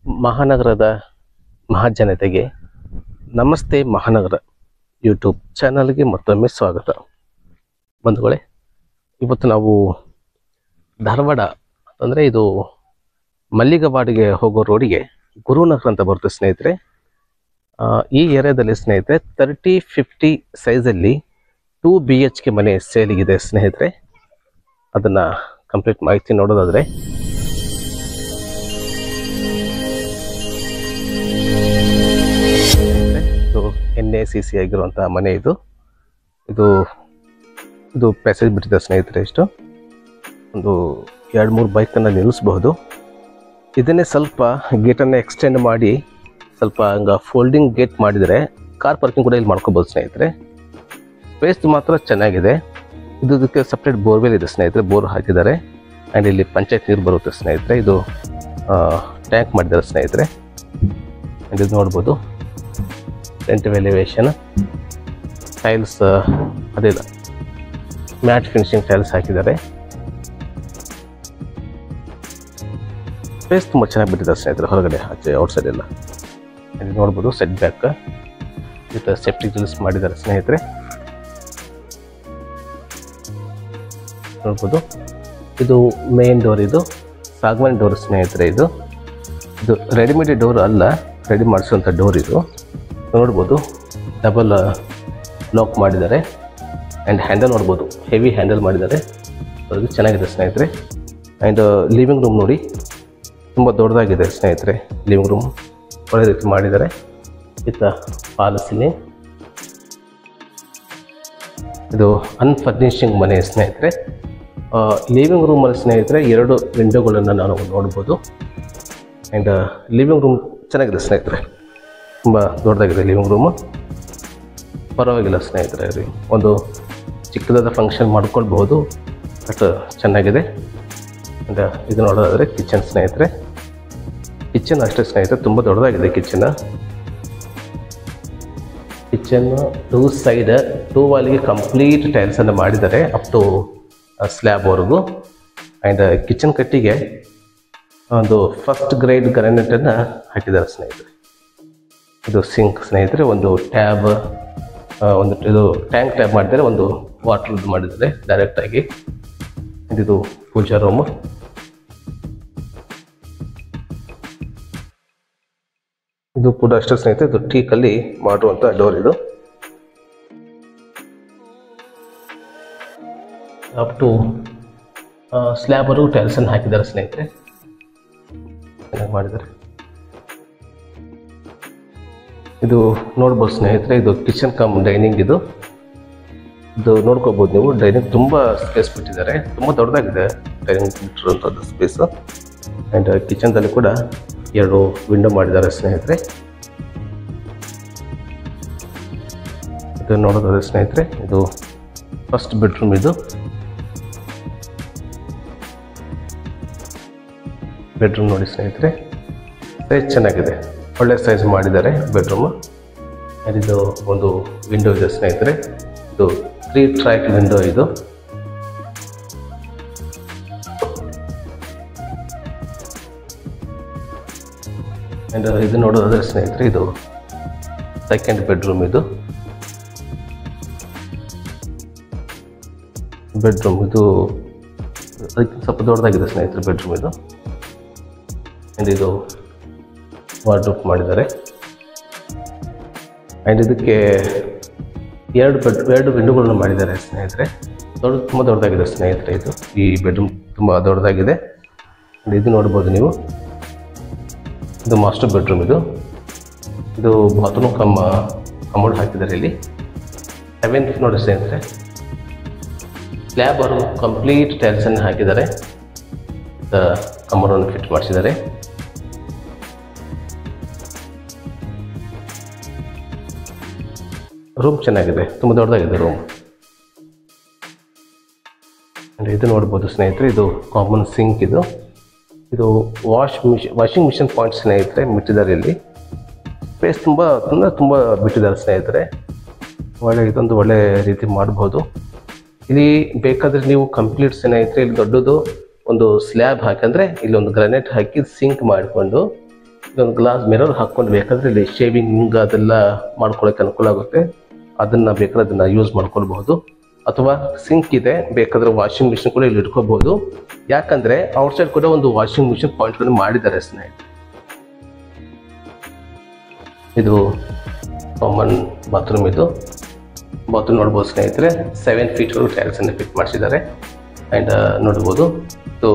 ಮಹಾನಗರದ ಮಹಾಜನತೆಗೆ ನಮಸ್ತೆ ಮಹಾನಗರ ಯೂಟ್ಯೂಬ್ ಚಾನಲ್ಗೆ ಮತ್ತೊಮ್ಮೆ ಸ್ವಾಗತ. ಬಂಧುಗಳೇ, ಇವತ್ತು ನಾವು ಧಾರವಾಡ ಅಂದರೆ ಇದು ಮಲ್ಲಿಗವಾಡಿಗೆ ಹೋಗೋ ರೋಡಿಗೆ ಗುರುನಗರ ಅಂತ ಬರುತ್ತೆ ಸ್ನೇಹಿತರೆ. ಈ ಏರಿಯಾದಲ್ಲಿ ಸ್ನೇಹಿತರೆ 30-50 ಸೈಜಲ್ಲಿ 2 BHK ಮನೆ ಸೇಲಿಗಿದೆ ಸ್ನೇಹಿತರೆ. ಅದನ್ನು ಕಂಪ್ಲೀಟ್ ಮಾಹಿತಿ ನೋಡೋದಾದರೆ, ಇದು NACC ಆಗಿರುವಂಥ ಮನೆ. ಇದು ಪ್ಯಾಸೇಜ್ ಬಿಟ್ಟಿದೆ ಸ್ನೇಹಿತರೆ. ಇಷ್ಟು ಒಂದು 2-3 ಬೈಕನ್ನು ನಿಲ್ಲಿಸಬಹುದು. ಇದನ್ನೇ ಸ್ವಲ್ಪ ಗೇಟನ್ನು ಎಕ್ಸ್ಟೆಂಡ್ ಮಾಡಿ ಸ್ವಲ್ಪ ಹಂಗೆ ಫೋಲ್ಡಿಂಗ್ ಗೇಟ್ ಮಾಡಿದರೆ ಕಾರ್ ಪಾರ್ಕಿಂಗ್ ಕೂಡ ಇಲ್ಲಿ ಮಾಡ್ಕೋಬೋದು ಸ್ನೇಹಿತರೆ. ಸ್ಪೇಸ್ ಮಾತ್ರ ಚೆನ್ನಾಗಿದೆ. ಇದಕ್ಕೆ ಸಪ್ರೇಟ್ ಬೋರ್ವೆಲ್ ಇದೆ ಸ್ನೇಹಿತರೆ, ಬೋರ್ ಹಾಕಿದ್ದಾರೆ. ಆ್ಯಂಡ್ ಇಲ್ಲಿ ಪಂಚಾಯತ್ ನೀರು ಬರುತ್ತೆ ಸ್ನೇಹಿತರೆ. ಇದು ಟ್ಯಾಂಕ್ ಮಾಡಿದ್ದಾರೆ ಸ್ನೇಹಿತರೆ. ಆ್ಯಂಡ್ ಇದು ನೋಡ್ಬೋದು ಫ್ರಂಟ್ ಎಲಿವೇಶನ್ ಟೈಲ್ಸ್, ಅದಿಲ್ಲ ಮ್ಯಾಟ್ ಫಿನಿಶಿಂಗ್ ಟೈಲ್ಸ್ ಹಾಕಿದ್ದಾರೆ. ಸ್ಪೇಸ್ ತುಂಬ ಚೆನ್ನಾಗಿ ಬಿಟ್ಟಿದ್ದಾರೆ ಸ್ನೇಹಿತರೆ, ಹೊರಗಡೆ ಆಚೆ ಔಟ್ಸೈಡ್ ಎಲ್ಲ. ಇದು ನೋಡ್ಬೋದು set back with safety Grylls ಮಾಡಿದ್ದಾರೆ ಸ್ನೇಹಿತರೆ. ನೋಡ್ಬೋದು ಇದು ಮೇನ್ ಡೋರ್, ಇದು ಸಾಗವಾನಿ ಡೋರ್ ಸ್ನೇಹಿತರೆ. ಇದು ರೆಡಿಮೇಡ್ ಡೋರ್ ಅಲ್ಲ, ರೆಡಿ ಮಾಡಿಸುವಂಥ ಡೋರ್. ಇದು ನೋಡ್ಬೋದು ಡಬಲ್ ಲಾಕ್ ಮಾಡಿದ್ದಾರೆ. ಆ್ಯಂಡ್ ಹ್ಯಾಂಡಲ್ ನೋಡ್ಬೋದು, ಹೆವಿ ಹ್ಯಾಂಡಲ್ ಮಾಡಿದ್ದಾರೆ. ಅದು ಚೆನ್ನಾಗಿದೆ ಸ್ನೇಹಿತರೆ. ಆ್ಯಂಡ್ ಲಿವಿಂಗ್ ರೂಮ್ ನೋಡಿ, ತುಂಬ ದೊಡ್ಡದಾಗಿದೆ ಸ್ನೇಹಿತರೆ. ಲಿವಿಂಗ್ ರೂಮ್ ಒಳ್ಳೆ ರೀತಿ ಮಾಡಿದ್ದಾರೆ. ಇತ್ತ ಪಾಲಸಿಲಿ ಇದು ಅನ್ಫರ್ನಿಷಿಂಗ್ ಮನೆ ಸ್ನೇಹಿತರೆ. ಲಿವಿಂಗ್ ರೂಮಲ್ಲಿ ಸ್ನೇಹಿತರೆ 2 ವಿಂಡೋಗಳನ್ನು ನಾವು ನೋಡ್ಬೋದು. ಆ್ಯಂಡ್ ಲಿವಿಂಗ್ ರೂಮ್ ಚೆನ್ನಾಗಿದೆ ಸ್ನೇಹಿತರೆ, ತುಂಬ ದೊಡ್ಡದಾಗಿದೆ ಲಿವಿಂಗ್ ರೂಮು. ಪರವಾಗಿಲ್ಲ ಸ್ನೇಹಿತರೆ, ಒಂದು ಚಿಕ್ಕದಾದ ಫಂಕ್ಷನ್ ಮಾಡ್ಕೊಳ್ಬಹುದು, ಬಟ್ ಚೆನ್ನಾಗಿದೆ. ಆ್ಯಂಡ್ ಇದು ನೋಡೋದಾದರೆ ಕಿಚನ್ ಸ್ನೇಹಿತರೆ. ಕಿಚನ್ ಅಷ್ಟೇ ಸ್ನೇಹಿತರೆ, ತುಂಬ ದೊಡ್ಡದಾಗಿದೆ ಕಿಚನ್. 2 ಸೈಡ್ 2 ವಾಲಿಗೆ ಕಂಪ್ಲೀಟ್ ಟೈಲ್ಸನ್ನು ಮಾಡಿದ್ದಾರೆ ಅಪ್ ಟು ಸ್ಲ್ಯಾಬ್ವರೆಗೂ. ಆ್ಯಂಡ್ ಕಿಚನ್ ಕಟ್ಟಿಗೆ ಒಂದು ಫಸ್ಟ್ ಗ್ರೇಡ್ ಗ್ರಾನೈಟನ್ನು ಹಾಕಿದ್ದಾರೆ ಸ್ನೇಹಿತರೆ. ಇದು ಸಿಂಕ್ ಸ್ನೇಹಿತರೆ, ಒಂದು ಟ್ಯಾಬ್, ಒಂದು ಇದು ಟ್ಯಾಂಕ್ ಟ್ಯಾಬ್ ಮಾಡಿದ್ದಾರೆ, ಒಂದು ವಾಟರ್ದು ಮಾಡಿದ್ದಾರೆ ಡೈರೆಕ್ಟಾಗಿ. ಇದು ಪೂಜಾ ರೂಮು. ಇದು ಕೂಡ ಅಷ್ಟೇ ಸ್ನೇಹಿತರೆ, ಇದು ಟೀಕಲ್ಲಿ ಮಾಡುವಂಥ ಡೋರ್. ಇದು ಅಪ್ ಟು ಸ್ಲ್ಯಾಬರು ಟೈಲ್ಸನ್ನು ಹಾಕಿದ್ದಾರೆ ಸ್ನೇಹಿತರೆ, ಚೆನ್ನಾಗಿ ಮಾಡಿದ್ದಾರೆ. ಇದು ನೋಡ್ಬೋದು ಸ್ನೇಹಿತರೆ, ಇದು ಕಿಚನ್ ಕಮ್ ಡೈನಿಂಗ್. ಇದು ನೋಡ್ಕೋಬೋದು ನೀವು. ಡೈನಿಂಗ್ ತುಂಬ ಸ್ಪೇಸ್ ಬಿಟ್ಟಿದ್ದಾರೆ, ತುಂಬ ದೊಡ್ಡದಾಗಿದೆ ಡೈನಿಂಗ್ ಬಿಟ್ಟಿರುವಂಥದ್ದು ಸ್ಪೇಸು. ಆ್ಯಂಡ್ ಕಿಚನ್ದಲ್ಲಿ ಕೂಡ 2 ವಿಂಡೋ ಮಾಡಿದ್ದಾರೆ ಸ್ನೇಹಿತರೆ. ಇದು ನೋಡೋದಾದ್ರೆ ಸ್ನೇಹಿತರೆ, ಇದು ಫಸ್ಟ್ ಬೆಡ್ರೂಮ್. ಇದು ಬೆಡ್ರೂಮ್ ನೋಡಿ ಸ್ನೇಹಿತರೆ, ಸೈಜ್ ಚೆನ್ನಾಗಿದೆ, ಒಳ್ಳೆ ಸೈಜ್ ಮಾಡಿದ್ದಾರೆ ಬೆಡ್ರೂಮು. ಇದು ಒಂದು ವಿಂಡೋ ಇದೆ ಸ್ನೇಹಿತರೆ. ಇದು 3 ಟ್ರ್ಯಾಕ್ ವಿಂಡೋ. ಇದು ಆ್ಯಂಡ್ ಇದು ನೋಡೋದಾದ್ರೆ ಸ್ನೇಹಿತರೆ, ಇದು ಸೆಕೆಂಡ್ ಬೆಡ್ರೂಮ್. ಇದು ಬೆಡ್ರೂಮ್, ಇದು ಅದಕ್ಕೆ ಸ್ವಲ್ಪ ದೊಡ್ಡದಾಗಿದೆ ಸ್ನೇಹಿತರೆ ಬೆಡ್ರೂಮ್. ಇದು ಆ್ಯಂಡ್ ಇದು ವಾರ್ಡ್ರೋಬ್ ಮಾಡಿದ್ದಾರೆ. ಆ್ಯಂಡ್ ಇದಕ್ಕೆ 2 ವಿಂಡೋಗಳನ್ನು ಮಾಡಿದ್ದಾರೆ ಸ್ನೇಹಿತರೆ. ತುಂಬ ದೊಡ್ಡದಾಗಿದೆ ಸ್ನೇಹಿತರೆ. ಈ ಬೆಡ್ರೂಮ್ ತುಂಬ ದೊಡ್ಡದಾಗಿದೆ. ಆ್ಯಂಡ್ ಇದು ನೋಡ್ಬೋದು ನೀವು, ಇದು ಮಾಸ್ಟರ್ ಬೆಡ್ರೂಮ್. ಇದು ಬಾತ್ರೂಮ್ ಕಮೋಡ್ ಹಾಕಿದ್ದಾರೆ ಇಲ್ಲಿ. 7th ನೋಡಿ ಸ್ನೇಹಿತರೆ, ಸ್ಲ್ಯಾಬ್ ಅವರು ಕಂಪ್ಲೀಟ್ ಟೈಲ್ಸನ್ನು ಹಾಕಿದ್ದಾರೆ, ಕಮೋಡನ್ನು ಫಿಟ್ ಮಾಡಿಸಿದ್ದಾರೆ. ರೂಮ್ ಚೆನ್ನಾಗಿದೆ, ತುಂಬ ದೊಡ್ಡದಾಗಿದೆ ರೂಮ್. ಇದು ನೋಡ್ಬೋದು ಸ್ನೇಹಿತರೆ, ಇದು ಕಾಮನ್ ಸಿಂಕ್. ಇದು ವಾಷಿಂಗ್ ಮಿಷಿನ್ ಪಾಯಿಂಟ್ ಸ್ನೇಹಿತರೆ ಬಿಟ್ಟಿದ್ದಾರೆ ಇಲ್ಲಿ. ಸ್ಪೇಸ್ ತುಂಬ ಬಿಟ್ಟಿದ್ದಾರೆ ಸ್ನೇಹಿತರೆ. ಇದೊಂದು ಒಳ್ಳೆ ರೀತಿ ಮಾಡ್ಬೋದು. ಇಲ್ಲಿ ಬೇಕಾದರೆ ನೀವು ಕಂಪ್ಲೀಟ್ ಸ್ನೇಹಿತರೆ ಇಲ್ಲಿ ದೊಡ್ಡದು ಒಂದು ಸ್ಲ್ಯಾಬ್ ಹಾಕಂದರೆ ಇಲ್ಲಿ ಒಂದು ಗ್ರಾನೈಟ್ ಹಾಕಿ ಸಿಂಕ್ ಮಾಡಿಕೊಂಡು ಇದೊಂದು ಗ್ಲಾಸ್ ಮಿರರ್ ಹಾಕ್ಕೊಂಡು ಬೇಕಾದರೆ ಇಲ್ಲಿ ಶೇವಿಂಗ್ ಅದೆಲ್ಲ ಮಾಡ್ಕೊಳ್ಳೋಕೆ ಅನುಕೂಲ ಆಗುತ್ತೆ. ಅದನ್ನು ಬೇಕಾದ್ರೆ ಅದನ್ನು ಯೂಸ್ ಮಾಡ್ಕೊಳ್ಬಹುದು. ಅಥವಾ ಸಿಂಕ್ ಇದೆ, ಬೇಕಾದರೆ ವಾಷಿಂಗ್ ಮಿಷಿನ್ ಕೂಡ ಇಲ್ಲಿ ಇಟ್ಕೋಬಹುದು. ಯಾಕಂದರೆ ಔಟ್ ಸೈಡ್ ಕೂಡ ಒಂದು ವಾಷಿಂಗ್ ಮಿಷಿನ್ ಪಾಯಿಂಟ್ಗಳನ್ನು ಮಾಡಿದ್ದಾರೆ ಸ್ನೇಹಿತರೆ. ಇದು ಕಾಮನ್ ಬಾತ್ರೂಮ್. ಇದು ಬಾತ್ರೂಮ್ ನೋಡ್ಬೋದು ಸ್ನೇಹಿತರೆ. 7 feet ಟೈಲ್ಸನ್ನು ಫಿಟ್ ಮಾಡಿಸಿದ್ದಾರೆ. ಆ್ಯಂಡ್ ನೋಡ್ಬೋದು ಇದು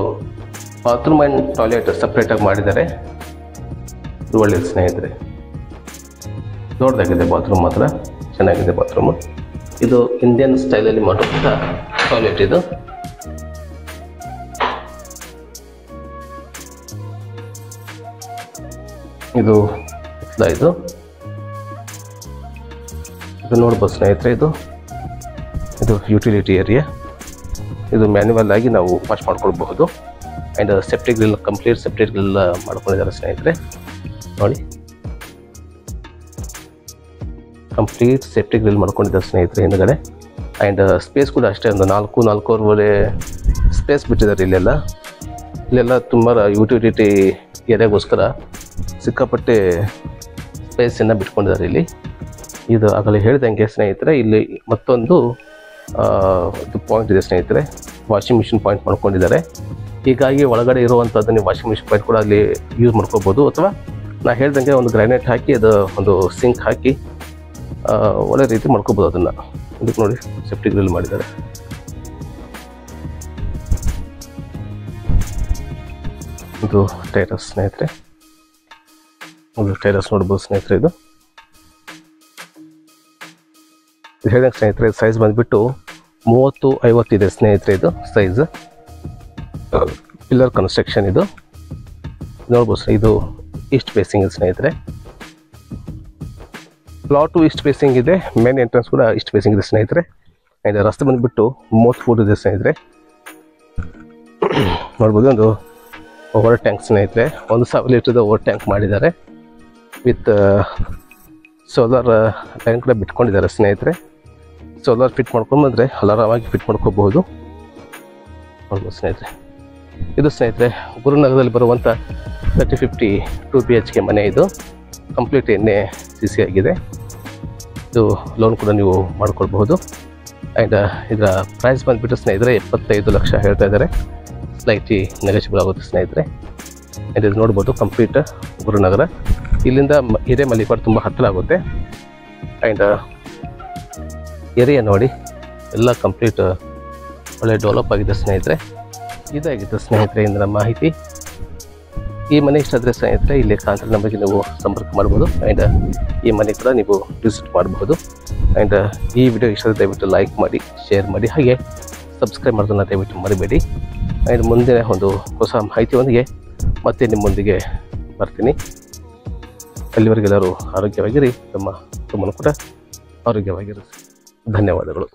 ಬಾತ್ರೂಮ್ ಆ್ಯಂಡ್ ಟಾಯ್ಲೆಟ್ ಸಪ್ರೇಟಾಗಿ ಮಾಡಿದ್ದಾರೆ. ಇದು ಒಳ್ಳೆಯದು ಸ್ನೇಹಿತರೆ. ದೊಡ್ಡದಾಗಿದೆ ಬಾತ್ರೂಮ್, ಮಾತ್ರ ಚೆನ್ನಾಗಿದೆ ಬಾತ್ರೂಮು. ಇದು ಇಂಡಿಯನ್ ಸ್ಟೈಲಲ್ಲಿ ಮಾಡಿರುವಂಥ ಟಾಯ್ಲೆಟ್. ಇದು ನೋಡ್ಬೋದು ಸ್ನೇಹಿತರೆ. ಇದು ಯುಟಿಲಿಟಿ ಏರಿಯಾ. ಇದು ಮ್ಯಾನ್ಯುವಲ್ ಆಗಿ ನಾವು ವಾಶ್ ಮಾಡ್ಕೊಳ್ಬಹುದು. And septic grill, complete septic grill ಮಾಡ್ಕೊಂಡಿದ್ದಾರೆ ಸ್ನೇಹಿತರೆ. ನೋಡಿ, ಕಂಪ್ಲೀಟ್ ಸೆಪ್ಟಿಕ್ ಗ್ರಿಲ್ ಮಾಡ್ಕೊಂಡಿದ್ದಾರೆ ಸ್ನೇಹಿತರೆ ಹಿಂದ್ಗಡೆ. ಆ್ಯಂಡ್ ಸ್ಪೇಸ್ ಕೂಡ ಅಷ್ಟೇ, ಒಂದು 4-4.5 ಸ್ಪೇಸ್ ಬಿಟ್ಟಿದ್ದಾರೆ. ಇಲ್ಲೆಲ್ಲ ತುಂಬ ಯುಟಿಲಿಟಿ ಏರಿಯಾಗೋಸ್ಕರ ಸಿಕ್ಕಾಪಟ್ಟೆ ಸ್ಪೇಸನ್ನು ಬಿಟ್ಕೊಂಡಿದ್ದಾರೆ ಇಲ್ಲಿ. ಇದು ಆಗಲೇ ಹೇಳಿದಂಗೆ ಸ್ನೇಹಿತರೆ, ಇಲ್ಲಿ ಮತ್ತೊಂದು ಇದು ಪಾಯಿಂಟ್ ಇದೆ ಸ್ನೇಹಿತರೆ. ವಾಷಿಂಗ್ ಮಿಷಿನ್ ಪಾಯಿಂಟ್ ಮಾಡ್ಕೊಂಡಿದ್ದಾರೆ. ಹೀಗಾಗಿ ಒಳಗಡೆ ಇರುವಂಥದ್ದು ನೀವು ವಾಷಿಂಗ್ ಮಿಷಿನ್ ಪಾಯಿಂಟ್ ಕೂಡ ಅಲ್ಲಿ ಯೂಸ್ ಮಾಡ್ಕೋಬೋದು. ಅಥವಾ ನಾ ಹೇಳ್ದಂಗೆ ಒಂದು ಗ್ರಾನೈಟ್ ಹಾಕಿ ಅದು ಒಂದು ಸಿಂಕ್ ಹಾಕಿ ಒಳ್ಳೆ ರೀತಿ ಮಾಡ್ಕೋಬೋದು ಅದನ್ನು. ಇದಕ್ಕೆ ನೋಡಿ ಸೆಪ್ಟಿಕ್ ಗ್ರಿಲ್ ಮಾಡಿದ್ದಾರೆ. ಇದು ಟೆರಸ್ ಸ್ನೇಹಿತರೆ. ಟೆರಸ್ ನೋಡ್ಬೋದು ಸ್ನೇಹಿತರೆ. ಇದು ಹೇಳಿದಂಗೆ ಸ್ನೇಹಿತರೆ ಸೈಜ್ ಬಂದುಬಿಟ್ಟು 30-50 ಇದೆ ಸ್ನೇಹಿತರೆ. ಇದು ಸೈಜ್ ಪಿಲ್ಲರ್ ಕನ್ಸ್ಟ್ರಕ್ಷನ್. ಇದು ನೋಡ್ಬೋದು. ಇದು ಈಸ್ಟ್ ಫೇಸಿಂಗ್ ಸ್ನೇಹಿತರೆ. ಪ್ಲಾಟು ಈಸ್ಟ್ ಫೇಸಿಂಗ್ ಇದೆ. ಮೇನ್ ಎಂಟ್ರೆನ್ಸ್ ಕೂಡ ಈಸ್ಟ್ ಫೇಸಿಂಗ್ ಇದೆ ಸ್ನೇಹಿತರೆ. ಆ್ಯಂಡ್ ರಸ್ತೆ ಬಂದುಬಿಟ್ಟು 30 feet ಇದೆ ಸ್ನೇಹಿತರೆ. ನೋಡ್ಬೋದು. ಒಂದು ಓವರ್ ಟ್ಯಾಂಕ್ ಸ್ನೇಹಿತರೆ. 1000 ಲೀಟರ್ದು ಓವರ್ ಟ್ಯಾಂಕ್ ಮಾಡಿದ್ದಾರೆ. ವಿತ್ ಸೋಲಾರ್ ಲೈನ್ ಕೂಡ ಬಿಟ್ಕೊಂಡಿದ್ದಾರೆ ಸ್ನೇಹಿತರೆ. ಸೋಲಾರ್ ಫಿಟ್ ಮಾಡ್ಕೊಂಡ್ಬಂದರೆ ಆರಾಮಾಗಿ ಫಿಟ್ ಮಾಡ್ಕೋಬಹುದು. ನೋಡ್ಬೋದು ಸ್ನೇಹಿತರೆ. ಇದು ಸ್ನೇಹಿತರೆ ಗುರುನಗರದಲ್ಲಿ ಬರುವಂಥ 30-50 2 BHK ಮನೆ. ಇದು ಕಂಪ್ಲೀಟ್ NACC ಆಗಿದೆ. ಇದು ಲೋನ್ ಕೂಡ ನೀವು ಮಾಡ್ಕೊಳ್ಬಹುದು. ಆ್ಯಂಡ್ ಇದರ ಪ್ರೈಸ್ ಬಂದುಬಿಟ್ಟು ಸ್ನೇಹಿತರೆ 75 ಲಕ್ಷ ಹೇಳ್ತಾ ಇದ್ದಾರೆ. ಸ್ಲೈಟ್ಲಿ ನೆಗೋಷಿಯಬಲ್ ಆಗುತ್ತೆ ಸ್ನೇಹಿತರೆ. ಆ್ಯಂಡ್ ಇದು ನೋಡ್ಬೋದು ಕಂಪ್ಲೀಟ್ ಗುರುನಗರ. ಇಲ್ಲಿಂದ ಹಿರೇಮಲ್ಲಿಪಾಡ್ ತುಂಬ ಹತ್ತಿರ ಆಗುತ್ತೆ. ಆ್ಯಂಡ್ ಏರಿಯಾ ನೋಡಿ ಎಲ್ಲ ಕಂಪ್ಲೀಟ್ ಒಳ್ಳೆ ಡೆವಲಪ್ ಆಗಿದೆ ಸ್ನೇಹಿತರೆ. ಇದಾಗಿತ್ತು ಸ್ನೇಹಿತರೆ ಇಂದಿನ ಮಾಹಿತಿ. ಈ ಮನೆ ಇಷ್ಟ ಆದರೆ ಸ್ನೇಹಿತರೆ ಇಲ್ಲಿ ಕಾಂಟ್ಯಾಕ್ಟ್ ನಂಬರ್ಗೆ ನೀವು ಸಂಪರ್ಕ ಮಾಡ್ಬೋದು. ಆ್ಯಂಡ್ ಈ ಮನೆ ಕೂಡ ನೀವು ವಿಸಿಟ್ ಮಾಡಬಹುದು. ಆ್ಯಂಡ್ ಈ ವಿಡಿಯೋ ಇಷ್ಟ ಆದರೆ ದಯವಿಟ್ಟು ಲೈಕ್ ಮಾಡಿ, ಶೇರ್ ಮಾಡಿ, ಹಾಗೆ ಸಬ್ಸ್ಕ್ರೈಬ್ ಮಾಡೋದನ್ನು ದಯವಿಟ್ಟು ಮರಿಬೇಡಿ. ಆ್ಯಂಡ್ ಮುಂದಿನ ಒಂದು ಹೊಸ ಮಾಹಿತಿಯೊಂದಿಗೆ ಮತ್ತೆ ನಿಮ್ಮೊಂದಿಗೆ ಬರ್ತೀನಿ. ಅಲ್ಲಿವರೆಗೆ ಎಲ್ಲರೂ ಆರೋಗ್ಯವಾಗಿರಿ, ತಮ್ಮ ಕೂಡ ಆರೋಗ್ಯವಾಗಿರಿ. ಧನ್ಯವಾದಗಳು.